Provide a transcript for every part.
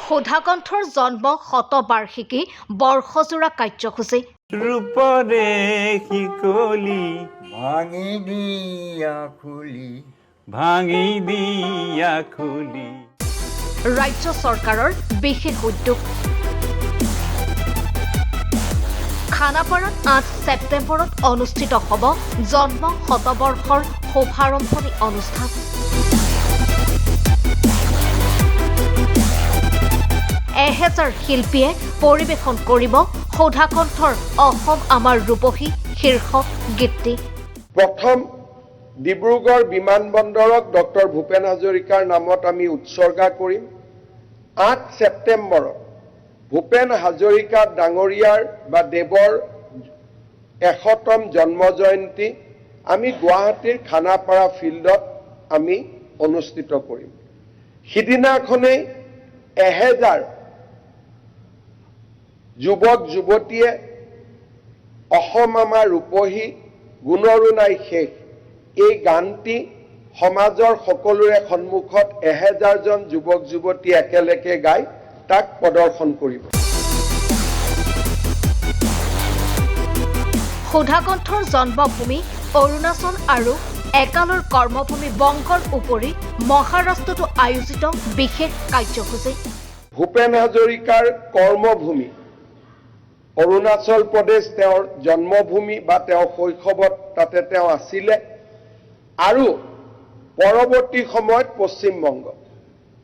সুধাকণ্ঠৰ জন্ম শতবাৰ্ষিকী বৰ্ষজোৰা কাৰ্যসূচী ৰূপৰে শিকলি ভাঙি দিয়া খুলি ৰাজ্য চৰকাৰৰ বিশেষ উদ্যোগ খানাপাৰাত 8 ছেপ্টেম্বৰত অনুষ্ঠিত হ'ব জন্ম শতবৰ্ষৰ শুভাৰম্ভণি অনুষ্ঠান। এহেজাৰ শিল্পীয়ে পৰিৱেশন কৰিব সুধাকণ্ঠৰ অসম আমাৰ ৰূপহী শীৰ্ষক গীতটি। প্ৰথম ডিব্ৰুগড় বিমানবন্দৰক ডক্টৰ ভূপেন হাজৰিকাৰ নামত আমি উৎসৰ্গা কৰিম। 8 ছেপ্টেম্বৰত ভূপেন হাজৰিকা ডাঙৰীয়াৰ বা দেৱৰ 100তম জন্ম জয়ন্তী আমি গুৱাহাটীৰ খানাপাৰা ফিল্ডত আমি অনুষ্ঠিত কৰিম। সিদিনাখনেই 1000 যুৱক যুৱতীয়ে অসম আমাৰ ৰূপহী গুণৰো নাই শেষ এই গানটি সমাজৰ সকলোৰে সন্মুখত 1000 জন যুৱক যুৱতী একেলগে গাই তাক প্ৰদৰ্শন কৰিব। সুধাকণ্ঠৰ জন্মভূমি অৰুণাচল আৰু একালৰ কৰ্মভূমি বংগৰ উপৰি মহাৰাষ্ট্ৰতো আয়োজিত বিশেষ কাৰ্যসূচী। ভূপেন হাজৰিকাৰ কৰ্মভূমি অৰুণাচল প্ৰদেশ তেওঁৰ জন্মভূমি বা তেওঁৰ শৈশৱত তাতে তেওঁ আছিলে আৰু পৰৱৰ্তী সময়ত পশ্চিমবংগ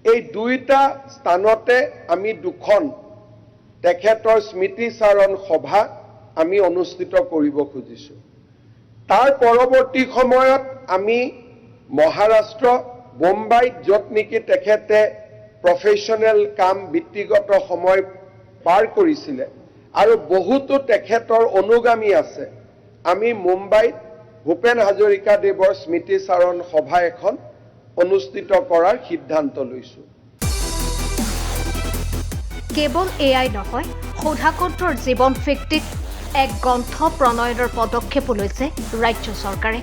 এই দুইটা স্থানতে আমি দুখন তেখেতৰ স্মৃতিচাৰণ সভা আমি অনুষ্ঠিত কৰিব খুজিছোঁ। তাৰ পৰৱৰ্তী সময়ত আমি মহাৰাষ্ট্ৰ বোম্বাইত য'ত নেকি তেখেতে প্ৰফেশ্যনেল কাম বৃত্তিগত সময় পাৰ কৰিছিলে আৰু বহুতো তেখেতৰ অনুগামী আছে আমি মুম্বাইত ভূপেন হাজৰিকা দেৱৰ স্মৃতিচাৰণ সভা এখন অনুষ্ঠিত কৰাৰ সিদ্ধান্ত লৈছোঁ। কেৱল এয়াই নহয় সুধাকণ্ঠৰ জীৱন ভিত্তিক এক গ্ৰন্থ প্ৰণয়নৰ পদক্ষেপো লৈছে ৰাজ্য চৰকাৰে।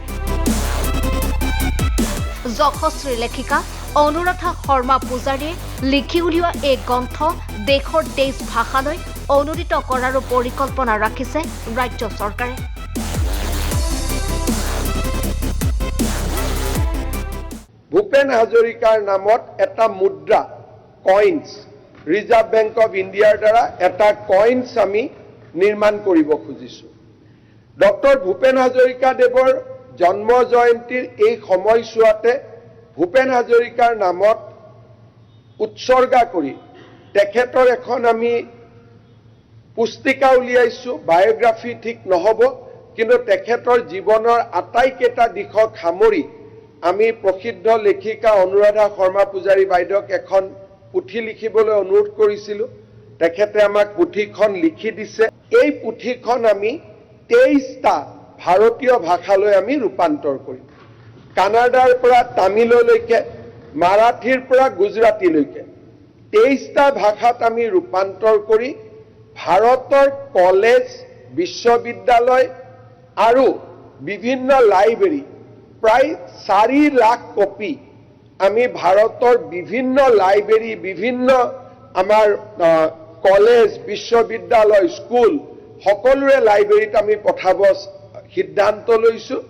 যশস্বী লেখিকা অনুৰাধা শৰ্মা পূজাৰীয়ে লিখি উলিওৱা এই গ্ৰন্থ দেশৰ 23 ভাষালৈ অনুদিত কৰাৰো পৰিকল্পনা ৰাখিছে ৰাজ্য চৰকাৰে। ভূপেন হাজৰিকাৰ নামত এটা মুদ্ৰা কইন্স ৰিজাৰ্ভ বেংক অফ ইণ্ডিয়াৰ দ্বাৰা এটা কইন্স আমি নিৰ্মাণ কৰিব খুজিছোঁ। ডক্টৰ ভূপেন হাজৰিকা দেৱৰ জন্ম জয়ন্তীৰ এই সময়ছোৱাতে ভূপেন হাজৰিকাৰ নামত উৎসৰ্গা কৰি তেখেতৰ এখন আমি পুস্তিকা উলিয়াইছোঁ। বায়োগ্ৰাফি ঠিক নহ'ব কিন্তু তেখেতৰ জীৱনৰ আটাইকেইটা দিশক সামৰি আমি প্ৰসিদ্ধ লেখিকা অনুৰাধা শৰ্মা পূজাৰী বাইদেউক এখন পুথি লিখিবলৈ অনুৰোধ কৰিছিলোঁ। তেখেতে আমাক পুথিখন লিখি দিছে। এই পুথিখন আমি 23টা ভাৰতীয় ভাষালৈ আমি ৰূপান্তৰ কৰিম। কানাডাৰ পৰা তামিললৈকে মাৰাঠীৰ পৰা গুজৰাটীলৈকে 23টা ভাষাত আমি ৰূপান্তৰ কৰি ভাৰতৰ কলেজ বিশ্ববিদ্যালয় আৰু বিভিন্ন লাইব্ৰেৰী প্ৰায় 4 লাখ কপি আমি ভাৰতৰ বিভিন্ন লাইব্ৰেৰী বিভিন্ন আমাৰ কলেজ বিশ্ববিদ্যালয় স্কুল সকলোৰে লাইব্ৰেৰীত আমি পঠাব সিদ্ধান্ত লৈছোঁ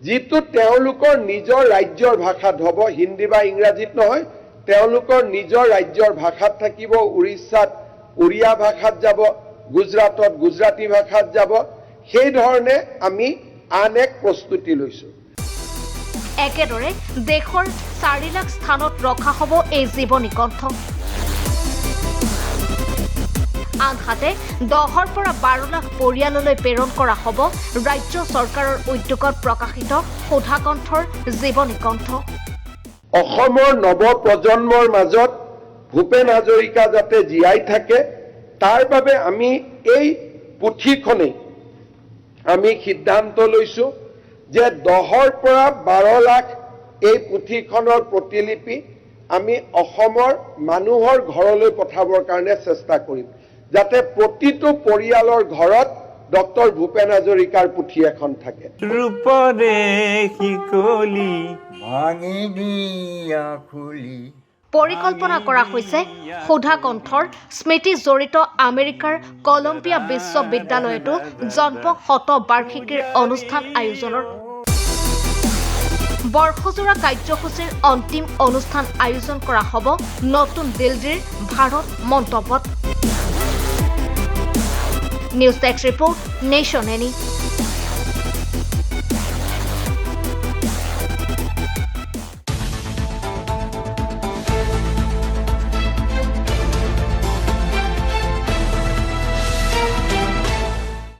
যিটো তেওঁলোকৰ নিজৰ ৰাজ্যৰ ভাষাত হ'ব। হিন্দী বা ইংৰাজীত নহয় তেওঁলোকৰ নিজৰ ৰাজ্যৰ ভাষাত থাকিব। উৰিষ্যাত উৰিয়া ভাষাত যাব, গুজৰাটত গুজৰাটী ভাষাত যাব। সেইধৰণে আমি আন এক প্ৰস্তুতি লৈছোঁ। একেদৰে দেশৰ 4 লাখ স্থানত ৰখা হ'ব এই জীৱনী গ্ৰন্থ। আনহাতে 10ৰ পৰা 12 লাখ পৰিয়াললৈ প্ৰেৰণ কৰা হ'ব ৰাজ্য চৰকাৰৰ উদ্যোগত প্ৰকাশিত সুধাকণ্ঠৰ জীৱনী গ্ৰন্থ। অসমৰ নৱপ্ৰজন্মৰ মাজত ভূপেন হাজৰিকা যাতে জীয়াই থাকে তাৰ বাবে আমি এই পুথিখনেই আমি সিদ্ধান্ত লৈছোঁ যে 10ৰ পৰা 12 লাখ এই পুথিখনৰ প্ৰতিলিপি আমি অসমৰ মানুহৰ ঘৰলৈ পঠাবৰ কাৰণে চেষ্টা কৰিম যাতে প্ৰতিটো পৰিয়ালৰ ঘৰত ডক্টৰ ভূপেন হাজৰিকাৰ পুথি এখন থাকে। ৰূপৰে শিকলি ভাঙি দিয়া খুলি পৰিকল্পনা কৰা হৈছে সুধা কণ্ঠৰ স্মৃতি জড়িত আমেৰিকাৰ কলম্বিয়া বিশ্ববিদ্যালয়তো জন্ম শতবাৰ্ষিকীৰ অনুষ্ঠান আয়োজনৰ বৰ্ষজোৰা কাৰ্যসূচীৰ অন্তিম অনুষ্ঠান আয়োজন কৰা হ'ব নতুন দিল্লীৰ ভাৰত মণ্ডপত। News desk report nation any.